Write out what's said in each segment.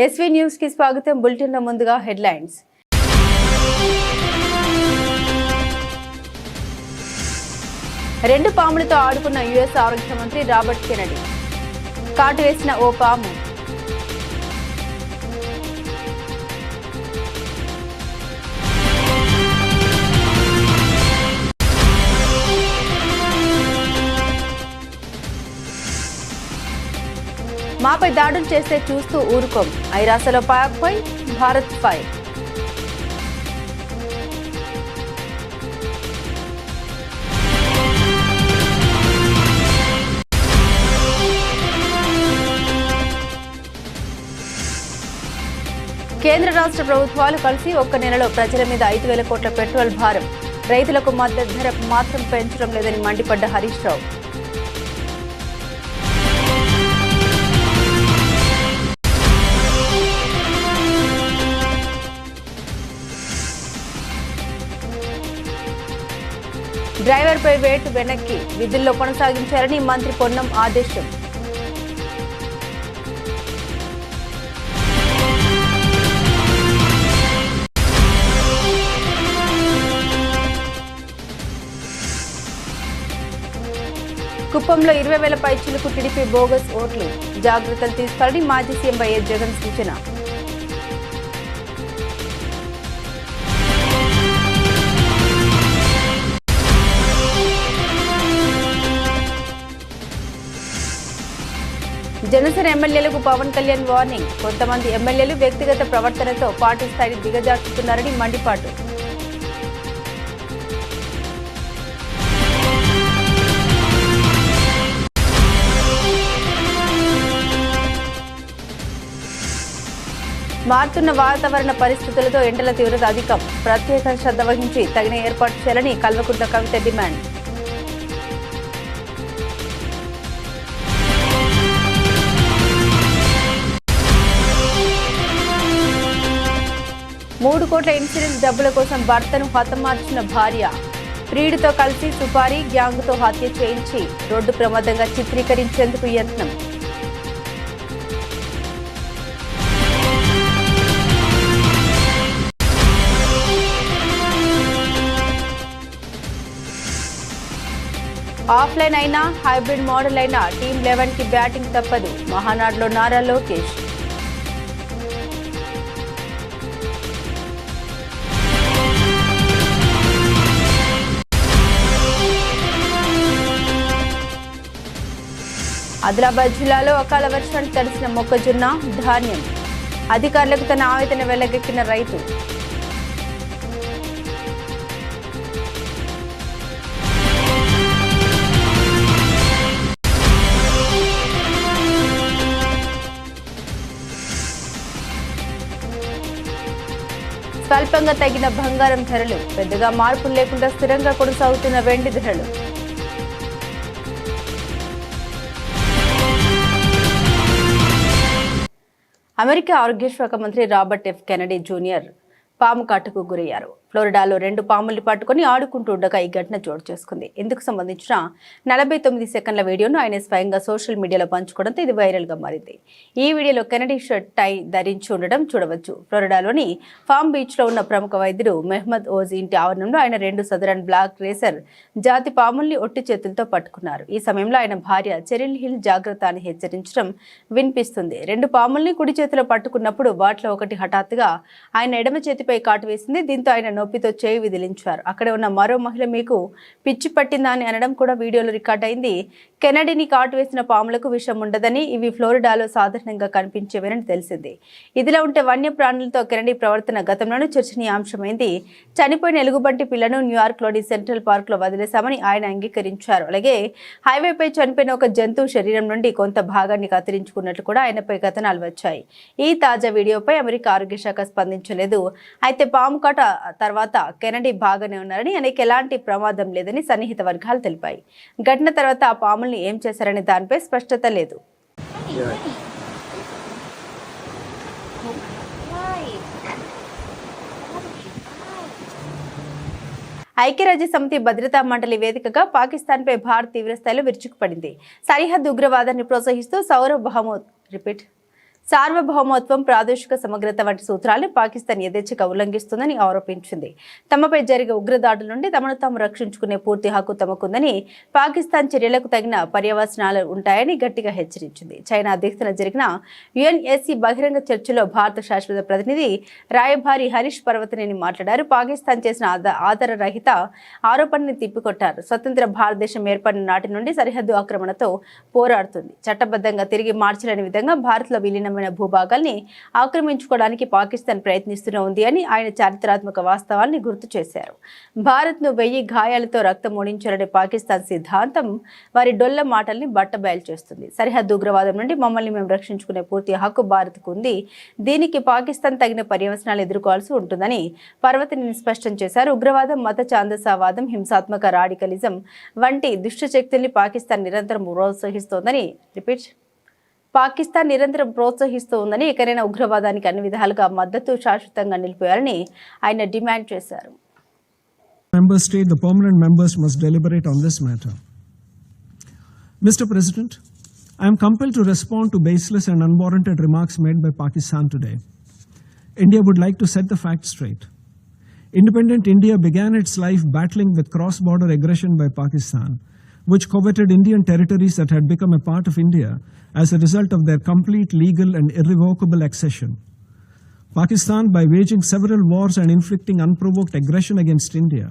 SV news కి స్వాగతం. Bulletin లో ముందుగా హెడ్లైన్స్. రెండు పాములతో ఆడుకున్న యుఎస్ ఆరోగ్య మంత్రి రాబర్ట్ కెనడీ. కాటు వేసిన ఓ పాము. మాపై దాడులు చేస్తే చూస్తూ ఊరుకోం. ఐరాసలో పాక్పై భారత్ ఫైర్. కేంద్ర రాష్ట్ర ప్రభుత్వాలు కలిసి ఒక్క నెలలో ప్రజల మీద 5,000 కోట్ల పెట్రోల్ భారం. రైతులకు మద్దతు ధర మాత్రం పెంచడం లేదని మండిపడ్డ హరీష్ రావు. డ్రైవర్పై వేటు వెనక్కి విధుల్లో కొనసాగించాలని మంత్రి పొన్నం ఆదేశం. కుప్పంలో 20,000 పైచిలకు టీడీపీ బోగస్ ఓట్లు. జాగ్రత్తలు తీసుకోవాలని మాజీ సీఎం వైఎస్ జగన్ సూచన. జనసేన ఎమ్మెల్యేలకు పవన్ కళ్యాణ్ వార్నింగ్. కొంతమంది ఎమ్మెల్యేలు వ్యక్తిగత ప్రవర్తనతో పార్టీ స్థాయిని దిగజార్చుతున్నారని మండిపాటు. మారుతున్న వాతావరణ పరిస్థితులతో ఎండల తీవ్రత అధికం. ప్రత్యేక శ్రద్ధ వహించి తగిన ఏర్పాటు చేయాలని కల్వకుంట్ల కవిత డిమాండ్. $3 కోట్ల ఇన్సూరెన్స్ డబ్బుల కోసం భర్తను హతమార్చిన భార్య. ప్రియుడితో కలిసి సుపారీ గ్యాంగ్తో హత్య చేయించి రోడ్డు ప్రమాదంగా చిత్రీకరించేందుకు యత్నం. ఆఫ్లైన్ అయినా హైబ్రిడ్ మోడల్ అయినా టీమ్ 11 కి బ్యాటింగ్ తప్పదు. మహానాడులో నారా లోకేష్. ఆదిలాబాద్ జిల్లాలో అకాల వర్షానికి తడిసిన మొక్కజొన్న ధాన్యం. అధికారులకు తన ఆవేదన వెల్లగెక్కిన రైతు. స్వల్పంగా తగ్గిన బంగారం ధరలు. పెద్దగా మార్పులు లేకుండా స్థిరంగా కొనసాగుతున్న వెండి ధరలు. అమెరికా ఆరోగ్య శాఖ మంత్రి రాబర్ట్ ఎఫ్ కెనడీ జూనియర్ పాము కాటుకు గురయ్యారు. ఫ్లోరిడాలో 2 పాముల్ని పట్టుకుని ఆడుకుంటుండగా ఈ ఘటన చోటు చేసుకుంది. ఇందుకు సంబంధించిన 49 సెకండ్ల వీడియోను ఆయన స్వయంగా సోషల్ మీడియాలో పంచుకోవడంతో ఇది వైరల్ గా మారింది. ఈ వీడియోలో కెనడీ షర్ట్ టై ధరించి ఉండడం చూడవచ్చు. ఫ్లోరిడాలోని ఫామ్ బీచ్ లో ఉన్న ప్రముఖ వైద్యుడు మెహ్మద్ ఓజ్ ఇంటి ఆవరణంలో ఆయన 2 సదరన్ బ్లాక్ రేసర్ జాతి పాముల్ని ఒట్టి చేతులతో పట్టుకున్నారు. ఈ సమయంలో ఆయన భార్య చెరిల్ హిల్ జాగ్రత్త అని హెచ్చరించడం వినిపిస్తుంది. 2 పాముల్ని కుడి చేతిలో పట్టుకున్నప్పుడు వాటిలో ఒకటి హఠాత్తుగా ఆయన ఎడమ చేతిపై కాటు వేసింది. దీంతో ఆయన నొప్పితో చేయి విదిలించారు. అక్కడ ఉన్న మరో మహిళ మీకు పిచ్చి పట్టిందా అని అనడం కూడా వీడియోలో రికార్డ్ అయింది. కెనడీని కాటు వేసిన పాములకు విషం ఉండదని, ఇవి ఫ్లోరిడాలో సాధారణంగా కనిపించేవని తెలిసింది. ఇదిలా ఉంటే వన్య ప్రాణులతో కెనడీ ప్రవర్తన గతంలోనూ చర్చనీయాంశమైంది. చనిపోయిన ఎలుగుబంటి పిల్లను న్యూయార్క్లోని సెంట్రల్ పార్క్ లో వదిలేశామని ఆయన అంగీకరించారు. అలాగే హైవేపై చనిపోయిన ఒక జంతువు శరీరం నుండి కొంత భాగాన్ని కత్తిరించుకున్నట్లు కూడా ఆయనపై కథనాలు వచ్చాయి. ఈ తాజా వీడియోపై అమెరికా ఆరోగ్య శాఖ స్పందించలేదు. అయితే పాము కాట తర్వాత కెనడీ బాగానే ఉన్నారని, ఆయనకి ఎలాంటి ప్రమాదం లేదని సన్నిహిత వర్గాలు తెలిపాయి. ఘటన తర్వాత ఆ పాముల్ని ఏం చేశారనే దానిపై స్పష్టత లేదు. ఐక్యరాజ్య సమితి భద్రతా మండలి వేదికగా పాకిస్తాన్పై భారత్ తీవ్రస్థాయిలో విరుచుకుపడింది. సరిహద్దు ఉగ్రవాదాన్ని ప్రోత్సహిస్తూ సార్వభౌమత్వం, ప్రాదేశిక సమగ్రత వంటి సూత్రాలను పాకిస్తాన్ యథేచ్ఛగా ఉల్లంఘిస్తుందని ఆరోపించింది. తమపై జరిగే ఉగ్రదాడుల నుండి తమను తాము రక్షించుకునే పూర్తి హక్కు తమకుందని, పాకిస్తాన్ చర్యలకు తగిన పర్యవసనాలు ఉంటాయని గట్టిగా హెచ్చరించింది. చైనా అధ్యక్షతన జరిగిన యుఎన్ఎస్సి బహిరంగ చర్చలో భారత శాశ్వత ప్రతినిధి రాయభారి హరీష్ పర్వతనేని మాట్లాడారు. పాకిస్తాన్ చేసిన ఆధారరహిత ఆరోపణని తిప్పికొట్టారు. స్వతంత్ర భారతదేశం ఏర్పడిన నాటి నుండి సరిహద్దు ఆక్రమణతో పోరాడుతుంది. చట్టబద్ధంగా తిరిగి మార్చలేని విధంగా భారత్లో విలీనం భూభాగాల్ని ఆక్రమించుకోవడానికి పాకిస్తాన్ ప్రయత్నిస్తూనే ఉంది అని ఆయన చారిత్రాత్మక వాస్తవాల్ని గుర్తు చేశారు. భారత్ ను 1000 గాయాలతో రక్తం ఓడించాలనే పాకిస్తాన్ సిద్ధాంతం వారి డొల్ల మాటల్ని బట్టబయలు చేస్తుంది. సరిహద్దు ఉగ్రవాదం నుండి మమ్మల్ని మేము రక్షించుకునే పూర్తి హక్కు భారత్కు ఉంది. దీనికి పాకిస్తాన్ తగిన పర్యవసనాలు ఎదుర్కోవాల్సి ఉంటుందని పర్వతనేని స్పష్టం చేశారు. ఉగ్రవాదం, మత ఛాందసవాదం, హింసాత్మక రాడికలిజం వంటి దుష్ట శక్తుల్ని పాకిస్తాన్ నిరంతరం ప్రోత్సహిస్తోందని, ఎక్కడైనా ఉగ్రవాదానికి అన్ని విధాలుగా మద్దతు శాశ్వతంగా నిలిపేయాలని ఆయన డిమాండ్ చేశారు. Member state, the permanent members must deliberate on this matter. Mr. President, I am compelled to respond to baseless and unwarranted remarks made by Pakistan today. India would like to set the facts straight. Independent India began its life battling with cross-border aggression by Pakistan, which coveted Indian territories that had become a part of India as a result of their complete legal and irrevocable accession. Pakistan, by waging several wars and inflicting unprovoked aggression against India,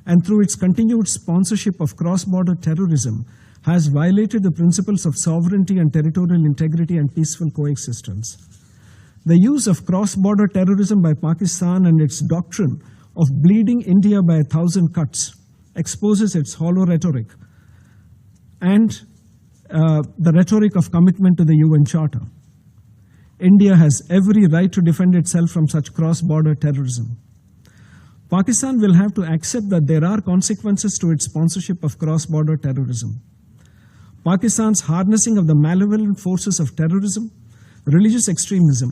and through its continued sponsorship of cross-border terrorism, has violated the principles of sovereignty and territorial integrity and peaceful coexistence. The use of cross-border terrorism by Pakistan and its doctrine of bleeding India by 1,000 cuts exposes its hollow rhetoric and the rhetoric of commitment to the UN Charter. India has every right to defend itself from such cross-border terrorism. Pakistan will have to accept that there are consequences to its sponsorship of cross-border terrorism. Pakistan's harnessing of the malevolent forces of terrorism, religious extremism,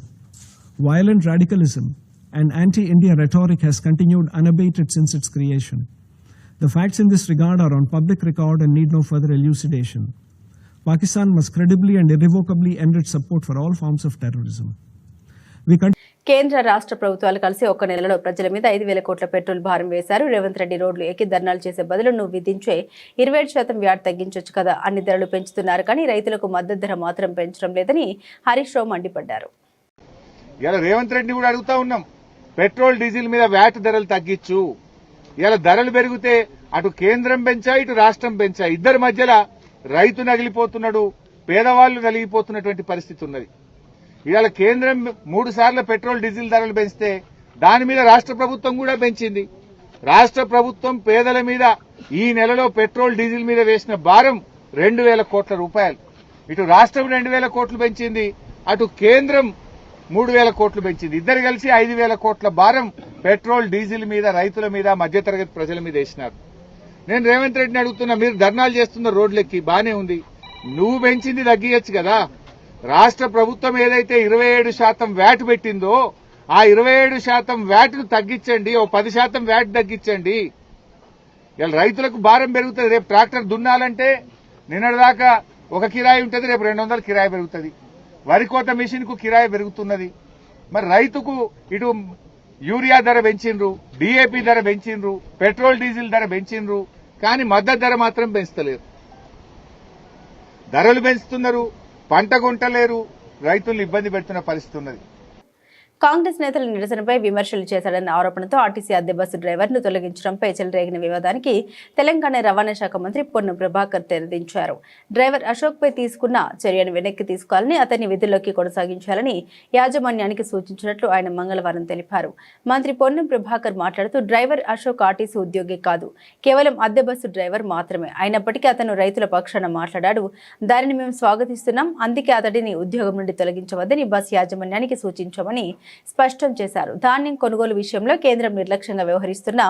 violent radicalism, and anti-India rhetoric has continued unabated since its creation. The facts in this regard are on public record and need no further elucidation. Pakistan must credibly and irrevocably end its support for all forms of terrorism. కేంద్ర రాష్ట్ర ప్రభుత్వాలు కలిసి ఒక్క నెలలో ప్రజల మీద 5,000 కోట్ల petrol భారం వేశారు. రేవంత్ రెడ్డి రోడ్లు ఎక్కి ధర్నాలు చేసే బదులు నువ్వు విధించే 27% వ్యాట్ తగ్గించొచ్చు కదా, అన్ని ధరలు పెంచుతున్నారు కానీ రైతులకు మద్దతు ధర మాత్రం పెంచడం లేదని హరీష్ రావు మండిపడ్డారు. ఇలా రేవంత్ రెడ్డి కూడా అడుగుతా ఉన్నాం, పెట్రోల్ డీజిల్ మీద వ్యాట్ ధరలు తగ్గించు. ఇలా ధరలు పెరిగితే అటు కేంద్రం పెంచా, ఇటు రాష్ట్రం పెంచా, ఇద్దరి మధ్యలో రైతు నగిలిపోతున్నాడు, పేదవాళ్లు నలిగిపోతున్నటువంటి పరిస్థితి ఉన్నది. ఇవాళ కేంద్రం 3 సార్లు పెట్రోల్ డీజిల్ ధరలు పెంచితే దాని మీద రాష్ట్ర ప్రభుత్వం కూడా పెంచింది. రాష్ట్ర ప్రభుత్వం పేదల మీద ఈ నెలలో పెట్రోల్ డీజిల్ మీద వేసిన భారం 2,000 కోట్ల రూపాయలు. ఇటు రాష్ట్రం 2,000 కోట్లు పెంచింది, అటు కేంద్రం 3,000 కోట్లు పెంచింది. ఇద్దరు కలిసి 5,000 కోట్ల భారం పెట్రోల్ డీజిల్ మీద, రైతుల మీద, మధ్యతరగతి ప్రజల మీద వేసినారు. నేను రేవంత్ రెడ్డిని అడుగుతున్నా, మీరు ధర్నాలు చేస్తున్న రోడ్లెక్కి బానే ఉంది, నువ్వు పెంచింది తగ్గియచ్చు కదా. రాష్ట్ర ప్రభుత్వం ఏదైతే 27% వ్యాట్ పెట్టిందో ఆ 27% వ్యాట్ను తగ్గించండి, ఓ 10% వ్యాట్ తగ్గించండి. ఇలా రైతులకు భారం పెరుగుతుంది. రేపు ట్రాక్టర్ దున్నాలంటే నిన్నటిదాకా ఒక కిరాయి ఉంటుంది, రేపు 200 కిరాయి పెరుగుతుంది. వరి కోత మిషన్ కు కిరాయి పెరుగుతున్నది. మరి రైతుకు ఇటు యూరియా ధర పెంచిండ్రు, డీఏపీ ధర పెంచిండ్రు, పెట్రోల్ డీజిల్ ధర పెంచిండ్రు, కానీ మద్దతు ధర మాత్రం పెంచుతలేరు. ధరలు పెంచుతున్నారు, పంట కొంటలేరు, రైతులు ఇబ్బంది పెడుతున్న పరిస్థితి ఉన్నది. కాంగ్రెస్ నేతల నిరసనపై విమర్శలు చేశాడన్న ఆరోపణతో ఆర్టీసీ అద్దె బస్సు డ్రైవర్ను తొలగించడంపై చెలరేగిన వివాదానికి తెలంగాణ రవాణా శాఖ మంత్రి పొన్నం ప్రభాకర్ తెరదించారు. డ్రైవర్ అశోక్పై తీసుకున్న చర్యను వెనక్కి తీసుకోవాలని, అతన్ని విధుల్లోకి కొనసాగించాలని యాజమాన్యానికి సూచించినట్లు ఆయన మంగళవారం తెలిపారు. మంత్రి పొన్నం ప్రభాకర్ మాట్లాడుతూ, డ్రైవర్ అశోక్ ఆర్టీసీ ఉద్యోగి కాదు, కేవలం అద్దె బస్సు డ్రైవర్ మాత్రమే. అయినప్పటికీ అతను రైతుల పక్షాన మాట్లాడాడు. దానిని మేము స్వాగతిస్తున్నాం. అందుకే అతడిని ఉద్యోగం నుండి తొలగించవద్దని బస్ యాజమాన్యానికి సూచించామని స్పష్టం చేశారు. ధాన్యం కొనుగోలు విషయంలో కేంద్రం నిర్లక్ష్యంగా వ్యవహరిస్తున్న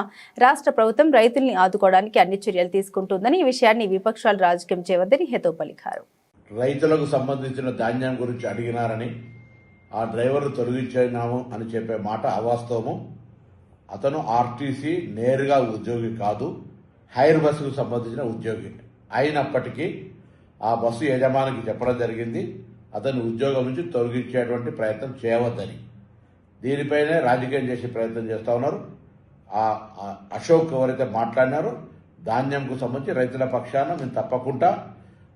రాష్ట్ర ప్రభుత్వం రైతుల్ని ఆదుకోవడానికి అన్ని చర్యలు తీసుకుంటుందని, ఈ విషయాన్ని విపక్షాలు రాజకీయం చేయవద్దని హితవు పలికారు. రైతులకు సంబంధించిన ధాన్యం గురించి అడిగినారని ఆ డ్రైవర్ను తొలగించినాము అని చెప్పే మాట అవాస్తవము. అతను ఆర్టీసీ నేరుగా ఉద్యోగి కాదు, హైర్ బస్సుకు సంబంధించిన ఉద్యోగి. అయినప్పటికీ ఆ బస్సు యజమానికి చెప్పడం జరిగింది, అతని ఉద్యోగం నుంచి తొలగించేటువంటి ప్రయత్నం చేయవద్దని, దీనిపైనే రాజకీయం చేసే ప్రయత్నం చేస్తూ ఉన్నారు. ఆ అశోక్ ఎవరైతే మాట్లాడినారో ధాన్యంకు సంబంధించి రైతుల పక్షాన మేము తప్పకుండా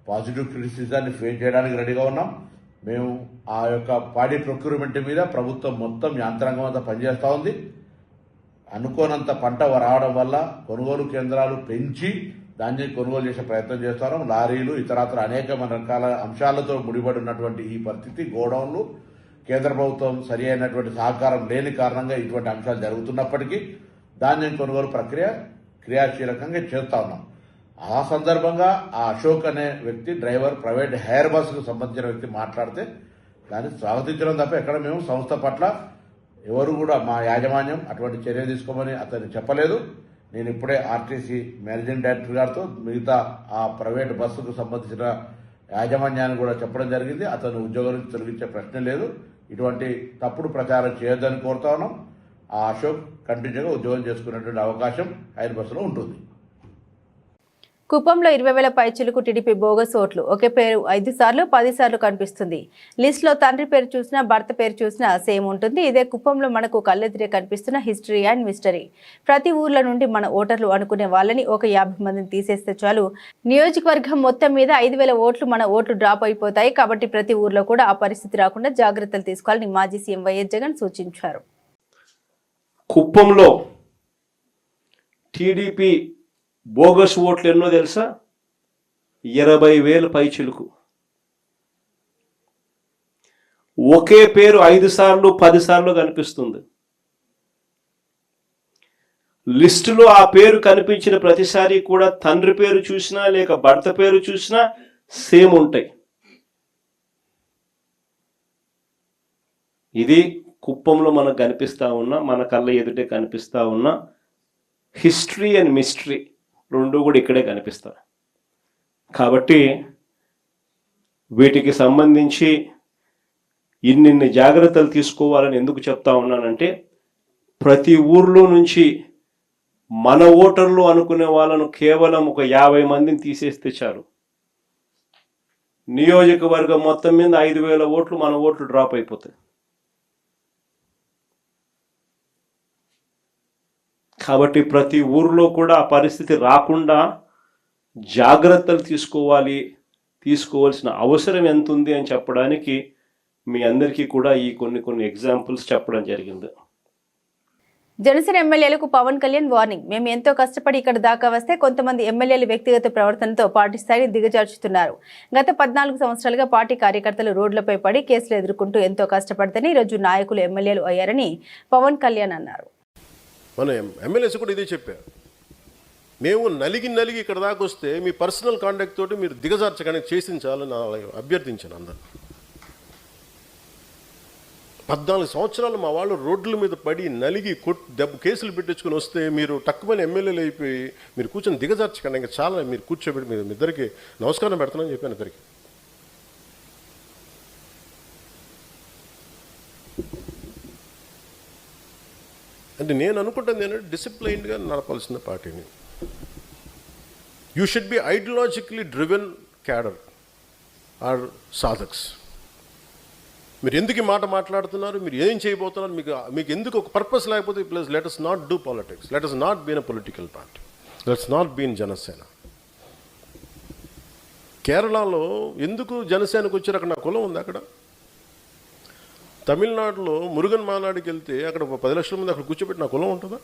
పాజిటివ్ క్రిటిసిజాన్ని ఫేస్ చేయడానికి రెడీగా ఉన్నాం. మేము ఆ యొక్క పాడి ప్రొక్యూర్మెంట్ మీద ప్రభుత్వం మొత్తం యంత్రాంగం అంతా పనిచేస్తూ ఉంది. అనుకోనంత పంట రావడం వల్ల కొనుగోలు కేంద్రాలు పెంచి ధాన్యం కొనుగోలు చేసే ప్రయత్నం చేస్తాం. లారీలు ఇతరత్ర అనేక రకాల అంశాలతో ముడిపడి ఉన్నటువంటి ఈ పరిస్థితి, గోడౌన్లు, కేంద్ర ప్రభుత్వం సరి అయినటువంటి సహకారం లేని కారణంగా ఇటువంటి అంశాలు జరుగుతున్నప్పటికీ ధాన్యం కొనుగోలు ప్రక్రియ క్రియాశీలకంగా చేస్తా ఉన్నాం. ఆ సందర్భంగా ఆ అశోక్ అనే వ్యక్తి డ్రైవర్, ప్రైవేట్ హైర్ బస్సుకు సంబంధించిన వ్యక్తి మాట్లాడితే దాన్ని స్వాగతించడం తప్ప ఎక్కడ మేము సంస్థ పట్ల ఎవరు కూడా మా యాజమాన్యం అటువంటి చర్య తీసుకోమని అతను చెప్పలేదు. నేను ఇప్పుడే ఆర్టీసీ మేనేజింగ్ డైరెక్టర్ గారితో మిగతా ఆ ప్రైవేట్ బస్సుకు సంబంధించిన యాజమాన్యాన్ని కూడా చెప్పడం జరిగింది. అతను ఉద్యోగం నుంచి తొలగించే ప్రశ్న లేదు. ఇటువంటి తప్పుడు ప్రచారం చేయొద్దని కోరుతా ఉన్నాం. ఆ అశోక్ కంటిన్యూగా ఉద్యోగం చేసుకునేటువంటి అవకాశం హైర్ బస్సులో ఉంటుంది. కుప్పంలో 20,000 పైచిలకు టీడీపీ బోగస్ ఓట్లు. ఒకే పేరు 5 సార్లు 10 సార్లు కనిపిస్తుంది. లిస్టులో తండ్రి పేరు చూసినా భర్త పేరు చూసినా సేమ్ ఉంటుంది. ఇదే కుప్పంలో మనకు కళ్ళెదిరే కనిపిస్తున్న హిస్టరీ అండ్ మిస్టరీ. ప్రతి ఊర్ల నుండి మన ఓటర్లు అనుకునే వాళ్ళని ఒక 50 మందిని తీసేస్తే చాలు, నియోజకవర్గం మొత్తం మీద 5,000 ఓట్లు మన ఓట్లు డ్రాప్ అయిపోతాయి. కాబట్టి ప్రతి ఊర్లో కూడా ఆ పరిస్థితి రాకుండా జాగ్రత్తలు తీసుకోవాలని మాజీ సీఎం వైఎస్ జగన్ సూచించారు. కుప్పంలో టీడీపీ బోగస్ ఓట్లు ఎన్నో తెలుసా? 20,000 పైచిలుకు. ఒకే పేరు 5 సార్లు 10 సార్లు కనిపిస్తుంది. లిస్టులో ఆ పేరు కనిపించిన ప్రతిసారి కూడా తండ్రి పేరు చూసినా లేక భర్త పేరు చూసినా సేమ్ ఉంటాయి. ఇది కుప్పంలో మనకు కనిపిస్తా ఉన్న, మన కళ్ళ ఎదుటే కనిపిస్తా ఉన్న హిస్టరీ అండ్ మిస్టరీ రెండు కూడా ఇక్కడే కనిపిస్తాయి. కాబట్టి వీటికి సంబంధించి ఇన్ని జాగ్రత్తలు తీసుకోవాలని ఎందుకు చెప్తా ఉన్నానంటే, ప్రతి ఊర్లో నుంచి మన ఓటర్లు అనుకునే వాళ్ళను కేవలం ఒక 50 మందిని తీసేస్తే చాలు, నియోజకవర్గం మొత్తం మీద 5,000 ఓట్లు మన ఓట్లు డ్రాప్ అయిపోతాయి. కాబట్టి ప్రతి ఊర్లో కూడా ఆ పరిస్థితి రాకుండా జాగ్రత్తలు తీసుకోవాల్సిన అవసరం ఎంత ఉంది అని చెప్పడానికి మీ అందరికీ కూడా ఈ కొన్ని ఎగ్జాంపుల్స్ చెప్పడం జరిగింది. జనసేన ఎమ్మెల్యేలకు పవన్ కళ్యాణ్ వార్నింగ్. మేము ఎంతో కష్టపడి ఇక్కడ దాకా వస్తే కొంతమంది ఎమ్మెల్యేలు వ్యక్తిగత ప్రవర్తనతో పార్టీ స్థాయిని దిగజార్చుతున్నారు. గత 14 సంవత్సరాలుగా పార్టీ కార్యకర్తలు రోడ్లపై పడి కేసులు ఎదుర్కొంటూ ఎంతో కష్టపడితేనే ఈరోజు నాయకులు ఎమ్మెల్యేలు అయ్యారని పవన్ కళ్యాణ్ అన్నారు. మన ఎమ్మెల్యేస్ కూడా ఇదే చెప్పారు. మేము నలిగి ఇక్కడ దాకా వస్తే మీ పర్సనల్ కాంటాక్ట్ తోటి మీరు దిగజార్చడానికి చేసించాలని అభ్యర్థించాను అందరు. 14 సంవత్సరాలు మా వాళ్ళు రోడ్ల మీద పడి నలిగి కేసులు పెట్టించుకుని వస్తే మీరు తక్కువని ఎమ్మెల్యేలు అయిపోయి మీరు కూర్చొని దిగజార్చకండి. ఇంకా చాలా మీరు కూర్చోబెట్టి మీరు ఇద్దరికి నమస్కారం పెడతానని చెప్పాను ఇద్దరికి. అంటే నేను అనుకుంటుంది ఏంటంటే డిసిప్లైన్డ్గా నడపాల్సిన పార్టీని. You should be ideologically driven cadre or సాధక్స్. మీరు ఎందుకు ఈ మాట మాట్లాడుతున్నారు, మీరు ఏం చేయబోతున్నారు, మీకు ఎందుకు ఒక పర్పస్ లేకపోతే please let us not do politics, let us not be in a political party, let's not be in Janasena. కేరళలో ఎందుకు జనసేనకు వచ్చారు? అక్కడ నా కులం ఉంది. అక్కడ తమిళనాడులో మురుగన్ మానాడికి వెళ్తే అక్కడ 10 లక్షల మంది అక్కడ కూర్చోబెట్టి నా కులం ఉంటుందా?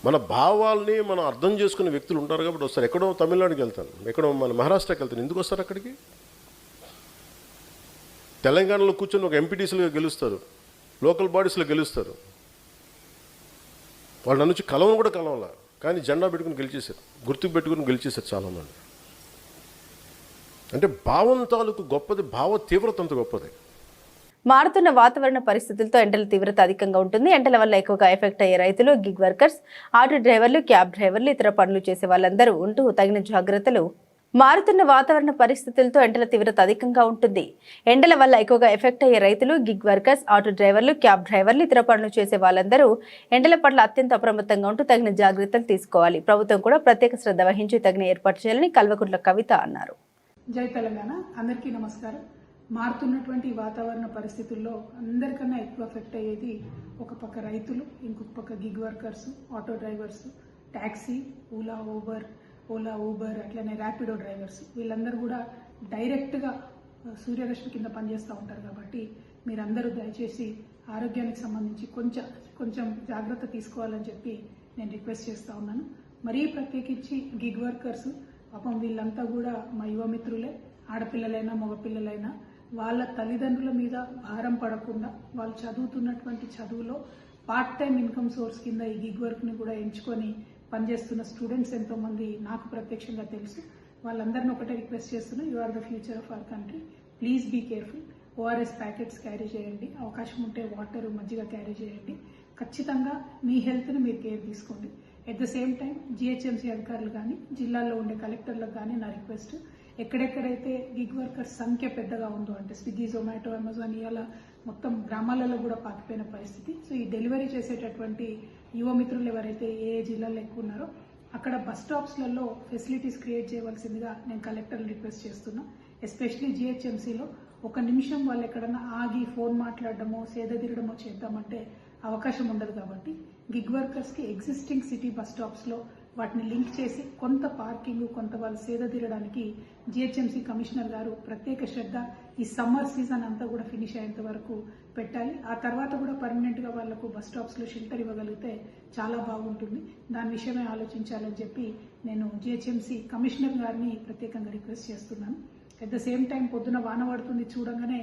మన భావాల్ని మనం అర్థం చేసుకునే వ్యక్తులు ఉంటారు కాబట్టి వస్తారు. ఎక్కడో తమిళనాడుకి వెళ్తాను, ఎక్కడో మన మహారాష్ట్రకి వెళ్తాను, ఎందుకు వస్తారు అక్కడికి? తెలంగాణలో కూర్చొని ఒక ఎంపీటీసీలుగా గెలుస్తారు, లోకల్ బాడీస్లో గెలుస్తారు. వాళ్ళు నన్ను కలవను కూడా కలవలా, కానీ జెండా పెట్టుకుని గెలిచేశారు, గుర్తుకు పెట్టుకుని గెలిచేశారు చాలామంది. అంటే భావం తాలూకు గొప్పది, భావ తీవ్రత అంత గొప్పది. మారుతున్న వాతావరణ పరిస్థితులతో ఎండల తీవ్రత అధికంగా ఉంటుంది. ఎండల వల్ల ఎక్కువగా ఎఫెక్ట్ అయ్యే రైతులు, గిగ్ వర్కర్స్, ఆటో డ్రైవర్లు, క్యాబ్ డ్రైవర్లు, ఇతర పనులు చేసే వాళ్ళందరూ ఉంటూ తగిన జాగ్రత్తలు. మారుతున్న వాతావరణ పరిస్థితులతో ఎండల తీవ్రత అధికంగా ఉంటుంది. ఎండల వల్ల ఎక్కువగా ఎఫెక్ట్ అయ్యే రైతులు, గిగ్ వర్కర్స్, ఆటో డ్రైవర్లు, క్యాబ్ డ్రైవర్లు, ఇతర పనులు చేసే వాళ్ళందరూ ఎండల పట్ల అత్యంత అప్రమత్తంగా ఉంటూ తగిన జాగ్రత్తలు తీసుకోవాలి. ప్రభుత్వం కూడా ప్రత్యేక శ్రద్ధ వహించి తగిన ఏర్పాటు చేయాలని కల్వకుంట్ల కవిత అన్నారు. జై తెలంగాణ. అందరికీ నమస్కారం. మారుతున్నటువంటి వాతావరణ పరిస్థితుల్లో అందరికన్నా ఎక్కువ ఎఫెక్ట్ అయ్యేది ఒక పక్క రైతులు, ఇంకొక పక్క gig workers, auto drivers, taxi, Ola Uber అట్లనే ర్యాపిడో డ్రైవర్స్, వీళ్ళందరూ కూడా డైరెక్ట్గా సూర్యరశ్మి కింద పనిచేస్తూ ఉంటారు. కాబట్టి మీరందరూ దయచేసి ఆరోగ్యానికి సంబంధించి కొంచెం జాగ్రత్త తీసుకోవాలని చెప్పి నేను రిక్వెస్ట్ చేస్తూ ఉన్నాను. మరీ ప్రత్యేకించి గిగ్ వర్కర్స్, పాపం వీళ్ళంతా కూడా మా యువమిత్రులే, ఆడపిల్లలైనా మగపిల్లలైనా వాళ్ళ తల్లిదండ్రుల మీద భారం పడకుండా వాళ్ళు చదువుతున్నటువంటి చదువులో పార్ట్ టైం ఇన్కమ్ సోర్స్ కింద ఈ గిగ్ వర్క్ని కూడా ఎంచుకొని పనిచేస్తున్న స్టూడెంట్స్ ఎంతోమంది నాకు ప్రత్యక్షంగా తెలుసు. వాళ్ళందరినీ ఒకటే రిక్వెస్ట్ చేస్తున్నా, you are the future of our country, please be careful. ORS packets carry చేయండి, అవకాశం ఉంటే వాటర్ మజ్జిగ క్యారీ చేయండి. ఖచ్చితంగా మీ హెల్త్ని మీరు కేర్ తీసుకోండి. At the same time GHMC అధికారులు కానీ జిల్లాల్లో ఉండే కలెక్టర్లకు కానీ నా రిక్వెస్ట్, ఎక్కడెక్కడైతే గిగ్ వర్కర్స్ సంఖ్య పెద్దగా ఉందో, అంటే స్విగ్గీ, జొమాటో, అమెజాన్ ఇలా మొత్తం గ్రామాలలో కూడా పాకిపోయిన పరిస్థితి. సో ఈ డెలివరీ చేసేటటువంటి యువమిత్రులు ఎవరైతే ఏ జిల్లాలో ఎక్కువ ఉన్నారో అక్కడ బస్ స్టాప్స్లలో ఫెసిలిటీస్ క్రియేట్ చేయవలసిందిగా నేను కలెక్టర్లు రిక్వెస్ట్ చేస్తున్నా. ఎస్పెషలీ జిహెచ్ఎంసీలో ఒక నిమిషం వాళ్ళు ఎక్కడన్నా ఆగి ఫోన్ మాట్లాడడమో సేద తీరడమో చేద్దామంటే అవకాశం ఉండదు. కాబట్టి గిగ్ వర్కర్స్కి ఎగ్జిస్టింగ్ సిటీ బస్ స్టాప్స్లో వాటిని లింక్ చేసి కొంత పార్కింగ్, కొంత వాళ్ళు సేద తీరడానికి జిహెచ్ఎంసీ కమిషనర్ గారు ప్రత్యేక శ్రద్ధ ఈ సమ్మర్ సీజన్ అంతా కూడా ఫినిష్ అయ్యేంత వరకు పెట్టాలి. ఆ తర్వాత కూడా పర్మనెంట్గా వాళ్లకు బస్ స్టాప్స్లో షెల్టర్ ఇవ్వగలిగితే చాలా బాగుంటుంది. దాని విషయమే ఆలోచించాలని చెప్పి నేను జిహెచ్ఎంసీ కమిషనర్ గారిని ప్రత్యేకంగా రిక్వెస్ట్ చేస్తున్నాను. అట్ ద సేమ్ టైం పొద్దున వాన పడుతుంది, చూడంగానే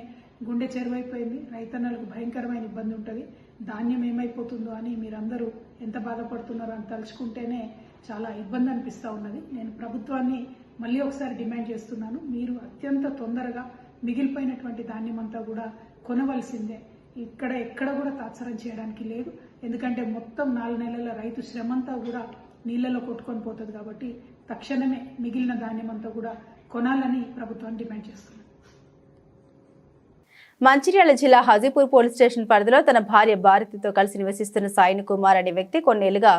గుండె చెరువైపోయింది, రైతన్నలకు భయంకరమైన ఇబ్బంది ఉంటుంది. ధాన్యం ఏమైపోతుందో అని మీరందరూ ఎంత బాధపడుతున్నారో అని తలుచుకుంటేనే చాలా ఇబ్బంది అనిపిస్తూ ఉన్నది. నేను ప్రభుత్వాన్ని మళ్ళీ ఒకసారి డిమాండ్ చేస్తున్నాను, మీరు అత్యంత తొందరగా మిగిలిపోయినటువంటి ధాన్యం అంతా కూడా కొనవలసిందే. ఎక్కడ కూడా తాత్సారం చేయడానికి లేదు. ఎందుకంటే మొత్తం 4 నెలల రైతు శ్రమంతా కూడా నీళ్లలో కొట్టుకొని పోతుంది. కాబట్టి తక్షణమే మిగిలిన ధాన్యం అంతా కూడా కొనాలని ప్రభుత్వాన్ని డిమాండ్ చేస్తున్నాను. మంచిర్యాల జిల్లా హాజీపూర్ పోలీస్ స్టేషన్ పరిధిలో తన భార్య భారతితో కలిసి నివసిస్తున్న సాయిని కుమార్ అనే వ్యక్తి కొన్నేళ్లుగా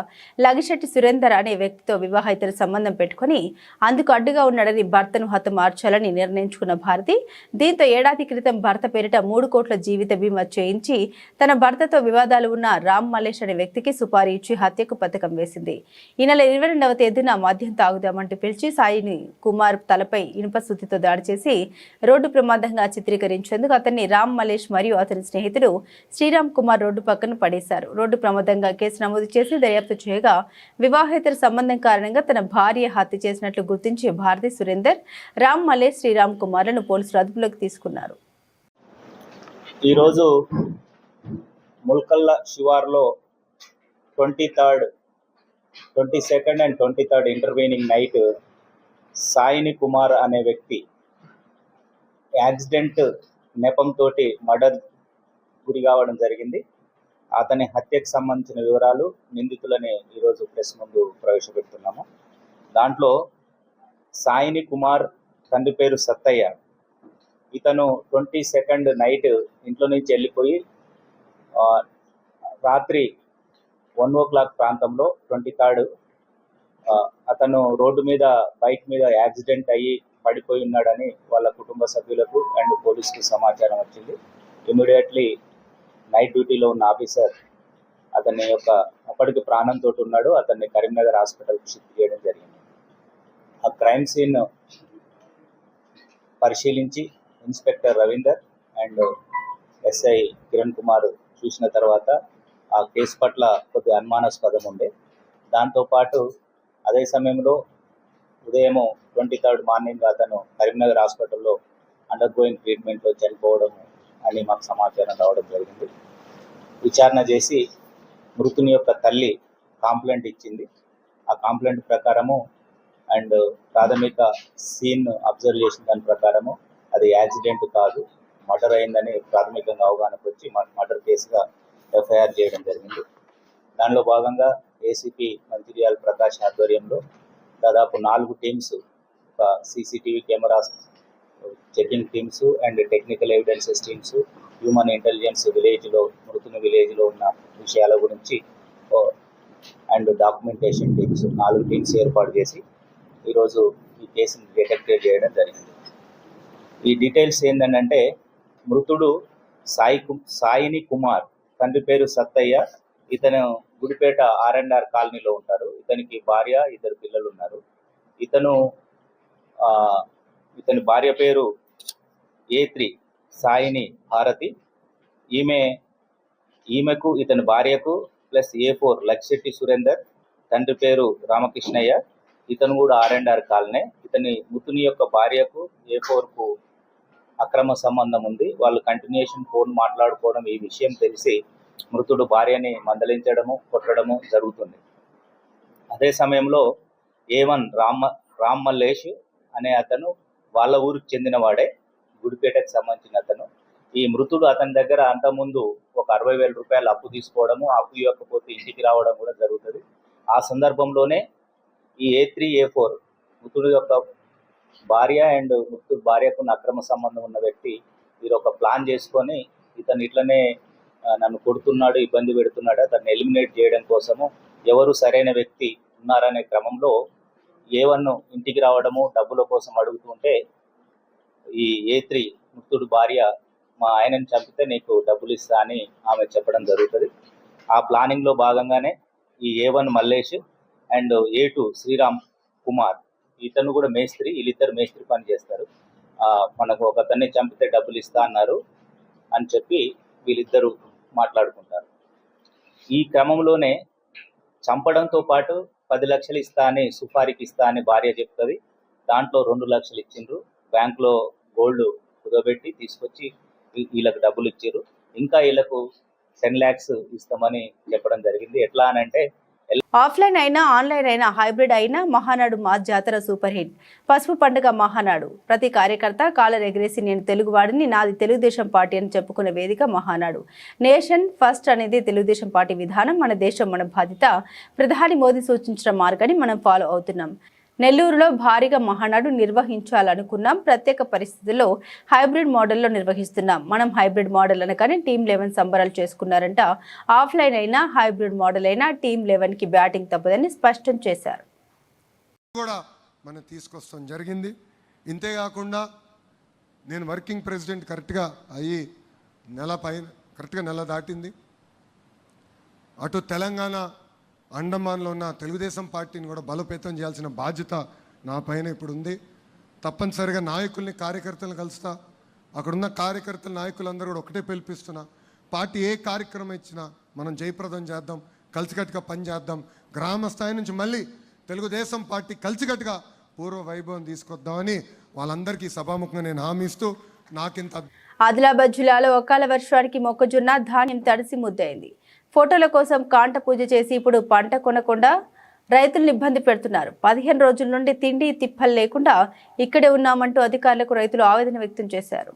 లగిశెట్టి సురేందర్ అనే వ్యక్తితో వివాహేతర సంబంధం పెట్టుకుని అందుకు అడ్డుగా ఉన్నాడని భర్తను హతమార్చాలని నిర్ణయించుకున్న భారతి దీంతో ఏడాది క్రితం భర్త పేరిట 3 కోట్ల జీవిత బీమా చేయించి తన భర్తతో వివాదాలు ఉన్న రామ్ మలేష్ అనే వ్యక్తికి సుపారీ ఇచ్చి హత్యకు పథకం వేసింది. ఈ నెల 22వ తేదీన మద్యం తాగుదామంటూ పిలిచి సాయిని కుమార్ తలపై ఇనుప సుత్తితో దాడి చేసి రోడ్డు ప్రమాదంగా చిత్రీకరించేందుకు అతన్ని రామ్ మలేష్ మరియు అతని స్నేహితుడు శ్రీరామ్ కుమార్ రోడ్డు పక్కన పడేశారు. రోడ్డు ప్రమాదంగా కేసు నమోదు చేసి దర్యాప్తు చేయగా వివాహేతర సంబంధం కారణంగా తన భార్య హత్య చేసినట్లు గుర్తించి భారతి, సురేందర్, రామ్ మలేష్, శ్రీరామ్ కుమార్లను పోలీసులు అదుపులోకి తీసుకున్నారు. ఈరోజు ముల్కల్ల శివార్లో 22nd and 23rd intervening night Saini Kumar అనే వ్యక్తి యాక్సిడెంట్ నెపంతో మర్డర్ గురి కావడం జరిగింది. అతని హత్యకు సంబంధించిన వివరాలు నిందితులని ఈరోజు ప్రెస్ ముందు ప్రవేశపెడుతున్నాము. దాంట్లో సాయిని కుమార్ తండ్రి పేరు సత్తయ్య. ఇతను 22nd నైట్ ఇంట్లో నుంచి వెళ్ళిపోయి రాత్రి 1 o'clock ప్రాంతంలో 23rd అతను రోడ్డు మీద బైక్ మీద యాక్సిడెంట్ అయ్యి పడిపోయి ఉన్నాడని వాళ్ళ కుటుంబ సభ్యులకు అండ్ పోలీసుకు సమాచారం వచ్చింది. ఇమీడియట్లీ నైట్ డ్యూటీలో ఉన్న ఆఫీసర్ అతన్ని అప్పటికి ప్రాణంతో ఉన్నాడు, అతన్ని కరీంనగర్ హాస్పిటల్కి షిఫ్ట్ చేయడం జరిగింది. ఆ క్రైమ్ సీన్ పరిశీలించి inspector Ravinder and SI Kiran Kumar చూసిన తర్వాత ఆ కేసు పట్ల కొద్ది అనుమానాస్పదం ఉండే. దాంతోపాటు అదే సమయంలో ఉదయం 23rd మార్నింగ్ అతను కరీంనగర్ హాస్పిటల్లో అండర్గోయింగ్ ట్రీట్మెంట్లో చనిపోవడం అని మాకు సమాచారం రావడం జరిగింది. విచారణ చేసి మృతుని యొక్క తల్లి కాంప్లైంట్ ఇచ్చింది. ఆ కాంప్లైంట్ ప్రకారము అండ్ ప్రాథమిక సీన్ అబ్జర్వ్ చేసిన దాని ప్రకారము అది యాక్సిడెంట్ కాదు, మర్డర్ అయిందని ప్రాథమికంగా అవగాహనకు వచ్చి మర్డర్ కేసుగా ఎఫ్ఐఆర్ చేయడం జరిగింది. దానిలో భాగంగా ఏసీపీ మంచిర్యాల ప్రకాష్ ఆధ్వర్యంలో దాదాపు 4 teams, CCTV cameras checking teams and technical evidences teams, human intelligence మృతుని విలేజ్లో ఉన్న విషయాల గురించి అండ్ డాక్యుమెంటేషన్ టీమ్స్ 4 టీమ్స్ ఏర్పాటు చేసి ఈరోజు ఈ కేసును డిటెక్ట్ చేయడం జరిగింది. ఈ డీటెయిల్స్ ఏంటంటే మృతుడు సాయిని కుమార్, తండ్రి పేరు సత్తయ్య, ఇతను గుడిపేట R&R కాలనీలో ఉంటారు. ఇతనికి భార్య, 2 పిల్లలు ఉన్నారు. ఇతని భార్య పేరు A3 సాయిని భారతి. ఈమెకు ఇతని భార్యకు ప్లస్ A4 లక్ష్యటి సురేందర్, తండ్రి పేరు రామకృష్ణయ్య, ఇతను కూడా R&R కాలనీ. మృతుని యొక్క భార్యకు A4కు అక్రమ సంబంధం ఉంది. వాళ్ళు కంటిన్యూషన్ ఫోన్ మాట్లాడుకోవడం, ఈ విషయం తెలిసి మృతుడు భార్యని మందలించడము, కొట్టడము జరుగుతుంది. అదే సమయంలో A1 రామ్ మల్లేష్ అనే అతను వాళ్ళ ఊరికి చెందిన వాడే, గుడిపేటకు సంబంధించిన అతను. ఈ మృతుడు అతని దగ్గర అంతకుముందు ఒక 60,000 రూపాయలు అప్పు తీసుకోవడము, అప్పు ఇవ్వకపోతే ఇంటికి రావడం కూడా జరుగుతుంది. ఆ సందర్భంలోనే ఈ A3 A4 మృతుడు యొక్క భార్య అండ్ మృతుడు భార్యకు అక్రమ సంబంధం ఉన్న వ్యక్తి వీరు ఒక ప్లాన్ చేసుకొని ఇతను ఇట్లనే నన్ను కొడుతున్నాడు, ఇబ్బంది పెడుతున్నాడు, అతన్ని ఎలిమినేట్ చేయడం కోసము ఎవరు సరైన వ్యక్తి ఉన్నారనే క్రమంలో A1 ఇంటికి రావడము, డబ్బుల కోసం అడుగుతుంటే ఈ A3 మృతుడు భార్య మా ఆయనని చంపితే నీకు డబ్బులు ఇస్తా అని ఆమె చెప్పడం జరుగుతుంది. ఆ ప్లానింగ్లో భాగంగానే ఈ A1 Mallesh and A2 Sriram Kumar, ఇతను కూడా మేస్త్రి, వీళ్ళిద్దరు మేస్త్రి పని చేస్తారు. మనకు ఒకతన్ని చంపితే డబ్బులు ఇస్తా అన్నారు అని చెప్పి వీళ్ళిద్దరూ మాట్లాడుకుంటారు. ఈ క్రమంలోనే చంపడంతో పాటు 10 లక్షలు ఇస్తా అని, సుపారీకి ఇస్తా అని భార్య చెప్తుంది. దాంట్లో 2 లక్షలు ఇచ్చిండ్రు. బ్యాంకులో గోల్డ్ కుదబెట్టి తీసుకొచ్చి వీళ్ళకి డబ్బులు ఇచ్చారు. ఇంకా వీళ్ళకు 10 lakhs ఇస్తామని చెప్పడం జరిగింది. ఎట్లా అని అంటే ఆఫ్లైన్ అయినా ఆన్లైన్ అయినా హైబ్రిడ్ అయినా మహానాడు మా జాతర సూపర్ హిట్. పసుపు పండుగ మహానాడు. ప్రతి కార్యకర్త కాలర్ ఎగరేసి నేను తెలుగువాడిని, నాది తెలుగుదేశం పార్టీ అని చెప్పుకునే వేదిక మహానాడు. నేషన్ ఫస్ట్ అనేది తెలుగుదేశం పార్టీ విధానం. మన దేశం మన బాధ్యత. ప్రధాని మోదీ సూచించిన మార్గాన్ని మనం ఫాలో అవుతున్నాం. నెల్లూరులో భారీగా మహానాడు నిర్వహించాలనుకున్నాం. ప్రత్యేక పరిస్థితుల్లో హైబ్రిడ్ మోడల్లో నిర్వహిస్తున్నాం. మనం హైబ్రిడ్ మోడల్ అనగానే టీమ్ 11 సంబరాలు చేసుకున్నారంట. ఆఫ్లైన్ అయినా హైబ్రిడ్ మోడల్ అయినా టీమ్ 11కి బ్యాటింగ్ తప్పదని స్పష్టం చేశారు. కూడా మనం తీసుకొస్తాం జరిగింది. ఇంతేకాకుండా నేను వర్కింగ్ ప్రెసిడెంట్ కరెక్ట్గా అయ్యి కరెక్ట్గా నెల దాటింది. అటు తెలంగాణ అండమాన్లో ఉన్న తెలుగుదేశం పార్టీని కూడా బలోపేతం చేయాల్సిన బాధ్యత నా పైన ఇప్పుడు ఉంది. తప్పనిసరిగా నాయకుల్ని, కార్యకర్తలను కలుస్తా. అక్కడున్న కార్యకర్తల నాయకులందరూ కూడా ఒకటే పిలిపిస్తున్నా. పార్టీ ఏ కార్యక్రమం ఇచ్చినా మనం జయప్రదం చేద్దాం, కలిసికట్టుగా పనిచేద్దాం. గ్రామ స్థాయి నుంచి మళ్ళీ తెలుగుదేశం పార్టీ కలిసికట్టుగా పూర్వ వైభవం తీసుకొద్దామని వాళ్ళందరికీ సభాముఖంగా నేను హామీ ఇస్తూ నాకింత. ఆదిలాబాద్ జిల్లాలో అకాల వర్షానికి మొక్కజొన్న ధాన్యం తడిసి ముద్దయింది. ఫోటోల కోసం కాంట పూజ చేసి ఇప్పుడు పంట కొనకుండా రైతులను ఇబ్బంది పెడుతున్నారు. 15 రోజుల నుండి తిండి తిప్పలు లేకుండా ఇక్కడే ఉన్నామంటూ అధికారులకు రైతులు ఆవేదన వ్యక్తం చేశారు.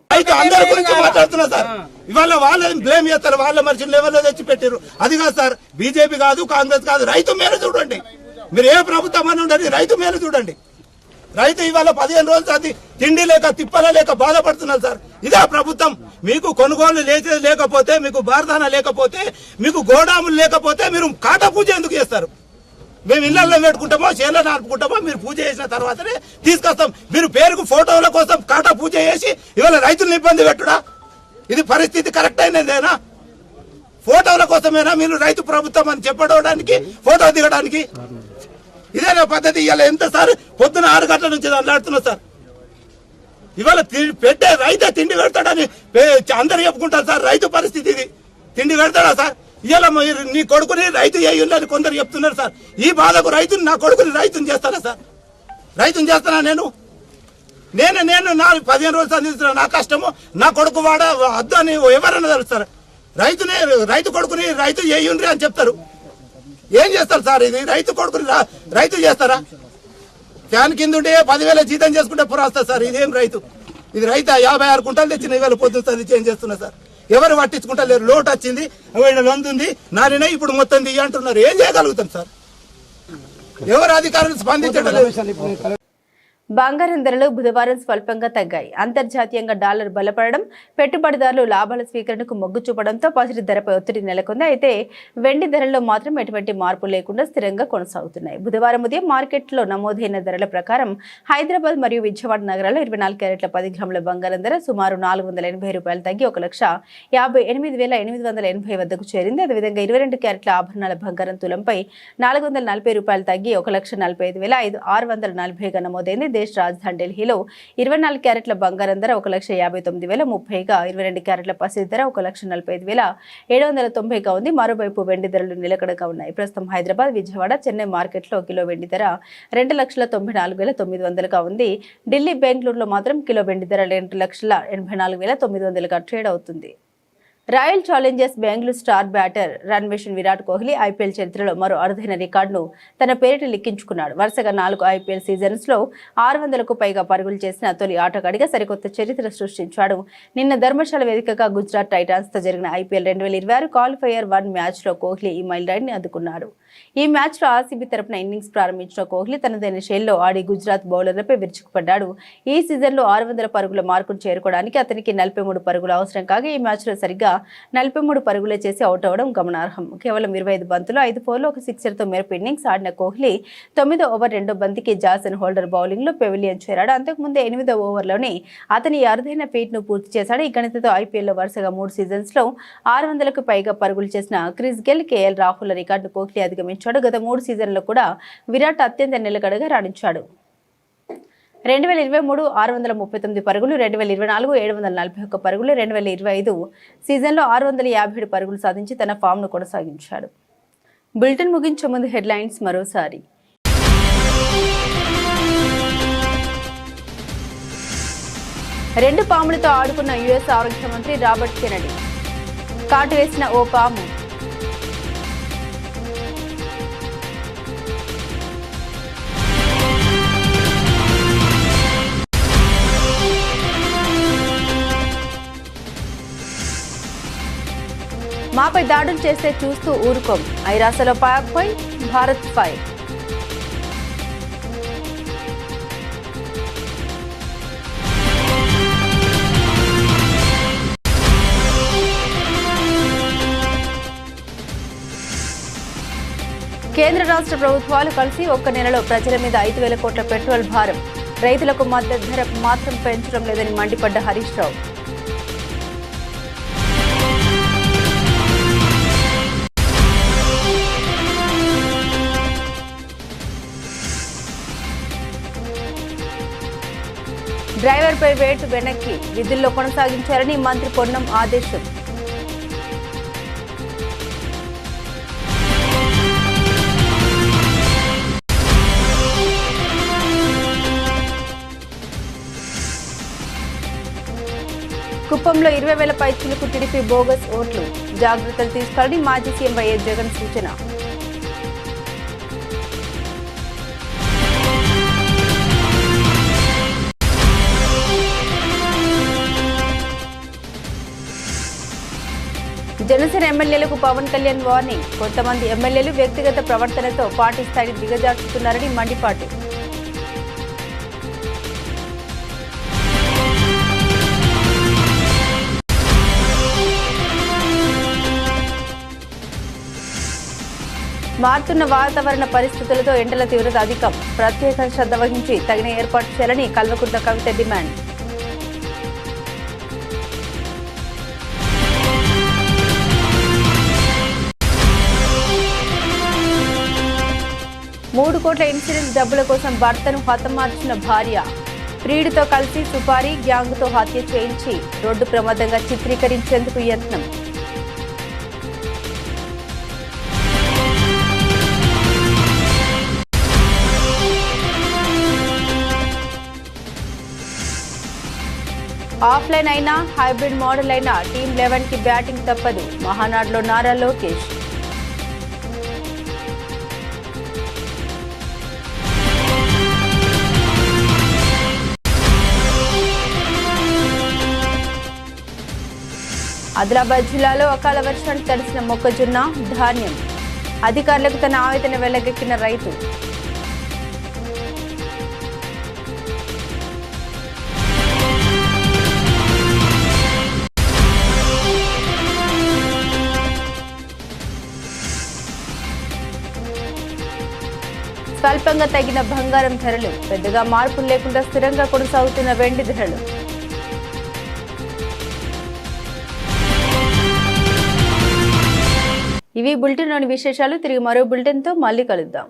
ఇవాళ వాళ్ళని బ్లేమ్ చేస్తారు, వాళ్ళ మనుషులు ఎవరో తెచ్చి పెట్టారు. అది కాదు సార్, బీజేపీ కాదు, కాంగ్రెస్ కాదు, రైతు మేలు చూడండి. మీరు ఏ ప్రభుత్వం అని ఉండదు, రైతు మేలు చూడండి. రైతు ఇవాళ 15 రోజులు అది తిండి లేక తిప్పల లేక బాధపడుతున్నారు సార్. ఇదే ప్రభుత్వం. మీకు కొనుగోలు లేకపోతే, మీకు బార్దానా లేకపోతే, మీకు గోడాములు లేకపోతే మీరు కాటా పూజ ఎందుకు చేస్తారు? మేము ఇళ్లలో పెట్టుకుంటామో, చేలో నాటుకుంటామో, మీరు పూజ చేసిన తర్వాతనే తీసుకొస్తాం. మీరు పేరుకు ఫోటోల కోసం కాటా పూజ చేసి ఇవాళ రైతులను ఇబ్బంది పెట్టుడా? ఇది పరిస్థితి కరెక్ట్ అయినదేనా? ఫోటోల కోసమేనా మీరు రైతు ప్రభుత్వం అని చెప్పడానికి, ఫోటో దిగడానికి? ఇదేనా పద్ధతి? ఇవాళ ఎంత సార్ పొద్దున 6 గంటల నుంచి అల్లాడుతున్నా సార్. ఇవాళ పెట్టే రైతే తిండి పెడతాడని అందరు చెప్పుకుంటారు సార్. రైతు పరిస్థితి ఇది. తిండి పెడతాడా సార్? ఇవాళ నీ కొడుకుని రైతు చేయాలని కొందరు చెప్తున్నారు సార్. ఈ బాధకు రైతుని, నా కొడుకుని రైతుని చేస్తానా సార్? రైతుని చేస్తానా నేను? నా 15 రోజులు అందిస్తున్నా. నా కష్టము నా కొడుకు వాడ వద్దు అని ఎవరన్నా తెలుస్తారు. రైతు కొడుకుని రైతు చేయండి అని చెప్తారు. ఏం చేస్తారు సార్? ఇది రైతు కొడుకుని రైతు చేస్తారా? ఫ్యాన్ కింద ఉంటే 10,000 జీతం చేసుకుంటే పురాస్తారు సార్. ఇదేం రైతు? ఇది రైతు 56 కుంటాలు తెచ్చిన ఇవాళ పొద్దుతుంది చేంజ్ చేస్తున్నా సార్. ఎవరు పట్టించుకుంటలేరు. లోటు వచ్చింది, లొందుంది, నారిన ఇప్పుడు మొత్తం దియ్య అంటున్నారు. ఏం చేయగలుగుతాం సార్? ఎవరు అధికారులు స్పందించడం లేదు. బంగారం ధరలు బుధవారం స్వల్పంగా తగ్గాయి. అంతర్జాతీయంగా డాలర్ బలపడడం, పెట్టుబడిదారులు లాభాల స్వీకరణకు మొగ్గు చూపడంతో పసిడి ధరపై ఒత్తిడి నెలకొంది. అయితే వెండి ధరల్లో మాత్రం ఎటువంటి మార్పు లేకుండా స్థిరంగా కొనసాగుతున్నాయి. బుధవారం ఉదయం మార్కెట్లో నమోదైన ధరల ప్రకారం హైదరాబాద్ మరియు విజయవాడ నగరాల్లో 24 క్యారెట్ల 10 గ్రాముల బంగారం ధర సుమారు ₹480 తగ్గి 1,58,880 వద్దకు చేరింది. అదేవిధంగా 22 క్యారెట్ల ఆభరణాల బంగారం తులంపై ₹440 తగ్గి 1,45,640గా నమోదైంది. దేశ రాజధాని ఢిల్లీలో 24 క్యారెట్ల బంగారం ధర 1,59,030గా, 22 క్యారెట్ల పసిడి ధర 1,45,790గా ఉంది. మరోవైపు వెండి ధరలు నిలకడగా ఉన్నాయి. ప్రస్తుతం హైదరాబాద్, విజయవాడ, చెన్నై మార్కెట్లో కిలో వెండి ధర 2,94,900గా ఉంది. ఢిల్లీ, బెంగళూరులో మాత్రం కిలో వెండి ధర 2,84,900గా ట్రేడ్ అవుతుంది. Royal challengers Bengaluru star batter రన్వేషన్ విరాట్ కోహ్లీ ఐపీఎల్ చరిత్రలో మరో అరుదైన రికార్డును తన పేరిట లిఖించుకున్నాడు. వరుసగా 4 ఐపీఎల్ సీజన్స్లో 600కు పైగా పరుగులు చేసిన తొలి ఆటగాడిగా సరికొత్త చరిత్ర సృష్టించాడు. నిన్న ధర్మశాల వేదికగా గుజరాత్ టైటాన్స్తో జరిగిన ఐపీఎల్ 2026 క్వాలిఫైయర్ 1 మ్యాచ్లో కోహ్లీ ఈ మైలురాయిని అందుకున్నాడు. ఈ మ్యాచ్లో ఆర్సీబీ తరపున ఇన్నింగ్స్ ప్రారంభించిన కోహ్లీ తనదైన శైలిలో ఆడి గుజరాత్ బౌలర్లపై విరుచుకుపడ్డాడు. ఈ సీజన్లో 600 పరుగుల మార్కును చేరుకోవడానికి అతనికి 43 పరుగులు అవసరం కాగా ఈ మ్యాచ్లో సరిగ్గా 43 పరుగులే చేసి అవుట్ అవ్వడం గమనార్హం. కేవలం 25 బంతులు 5 4లు 1 సిక్సర్తో మెరుపు ఇన్నింగ్స్ ఆడిన కోహ్లీ 9వ ఓవర్ 2వ బంతికి జాసన్ హోల్డర్ బౌలింగ్లో పెవిలియన్ చేరాడు. అంతకుముందే 8వ ఓవర్లోనే అతని అరుదైన ఫీట్ను పూర్తి చేశాడు. ఈ గణితతో ఐపీఎల్లో వరుసగా 3 సీజన్స్లో 600కు పైగా పరుగులు చేసిన క్రిస్ గెల్, కేఎల్ రాహుల్ రికార్డును కోహ్లీ అధిగమించాడు. గత 3 సీజన్లలో కూడా విరాట్ అత్యంత నిలకడగా రాణించాడు. 2023 639 పరుగులు, 2024 741 పరుగులు, 2025 సీజన్లో 657 పరుగులు సాధించి తన ఫామ్ను కొనసాగించాడు. బులెటిన్ ముగించే ముందు హెడ్లైన్స్ మరోసారి. రెండు పాములతో ఆడుకున్న యుఎస్ ఆరోగ్య మంత్రి రాబర్ట్ కెనడీ. కాటు వేసిన ఓ పాము. మాపై దాడులు చేస్తే చూస్తూ ఊరుకోం. ఐరాసలో పాక్పై భారత్ ఫైర్. కేంద్ర రాష్ట్ర ప్రభుత్వాలు కలిసి ఒక్క నెలలో ప్రజల మీద 5,000 కోట్ల పెట్రోల్ భారం. రైతులకు మద్దతు ధర మాత్రం పెంచడం లేదని మండిపడ్డ హరీష్ రావు. డ్రైవర్పై వేటు వెనక్కి విధుల్లో కొనసాగించారని మంత్రి పొన్నం ఆదేశం. కుప్పంలో 20,000 పైచిలకు టీడీపీ బోగస్ ఓట్లు. జాగ్రత్తలు తీసుకోవాలని మాజీ సీఎం వైఎస్ జగన్ సూచన. జనసేన ఎమ్మెల్యేలకు పవన్ కళ్యాణ్ వార్నింగ్. కొంతమంది ఎమ్మెల్యేలు వ్యక్తిగత ప్రవర్తనతో పార్టీ స్థాయిని దిగజార్చుతున్నారని మండిపాటు. మారుతున్న వాతావరణ పరిస్థితులతో ఎండల తీవ్రత అధికం. ప్రత్యేక శ్రద్ధ వహించి తగిన ఏర్పాటు చేయాలని కల్వకుంట్ల కవిత డిమాండ్. $3 కోట్ల ఇన్సూరెన్స్ డబ్బుల కోసం భర్తను హతమార్చిన భార్య. ప్రియుడితో కలిసి సుపారీ గ్యాంగ్తో హత్య చేయించి రోడ్డు ప్రమాదంగా చిత్రీకరించేందుకు యత్నం. ఆఫ్లైన్ అయినా హైబ్రిడ్ మోడల్ అయినా టీమ్ 11కి బ్యాటింగ్ తప్పదు. మహానాడులో నారా లోకేష్. ఆదిలాబాద్ జిల్లాలో అకాల వర్షానికి తడిసిన మొక్కజొన్న, ధాన్యం. అధికారులకు తన ఆవేదన వెళ్లగక్కిన రైతు. స్వల్పంగా తగ్గిన బంగారం ధరలు, పెద్దగా మార్పులు లేకుండా స్థిరంగా కొనసాగుతున్న వెండి ధరలు. ఇవి బులెటిన్లోని విశేషాలు. తిరిగి మరో బులెటిన్తో మళ్ళీ కలుద్దాం.